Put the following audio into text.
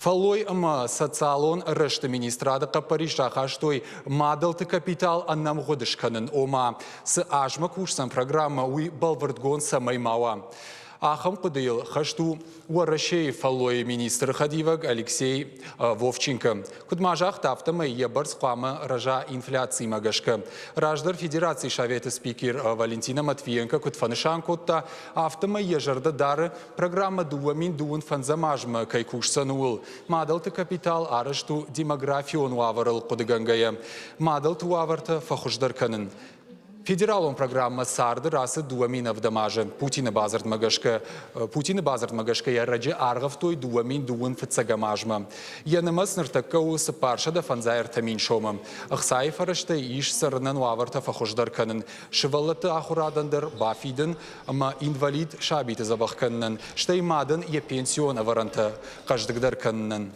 Фалой ама социалон рышты министрада капаришта хаштой мадалты капитал аннам годышканын ома. С ажма кушсан программа уй балвардгон самаймава. Ахам кудыл хашту уарашей фалой министр Хадиваг Алексей Вовченко. Кудмажах тафтама ебарс хвама ража инфляции магашка. Раждар Федерации Шавета спикер Валентина Матвиенко кудфанышан котта автома ежарда дары программа дуамин дуун фанзамажма кайкушсанул. Мадалты капитал арашту демографион уаварыл кудыгангая. Мадалты уаварта фахуждарканын. Федералон программа сарды расы дуамин авдамажа. Путина базард магашка я раджи аргавтой дуамин дуун фицагамажма. Янамас нартакау сапаршада фанзайр тамин шомам. Ахсай фарашта иш сарнан уаварта фахуждарканын. Шивалаты ахурадандыр бафидын, ама инвалид шабиты забахканнын. Штай мадан я пенсион аваранта каждыгдарканнын.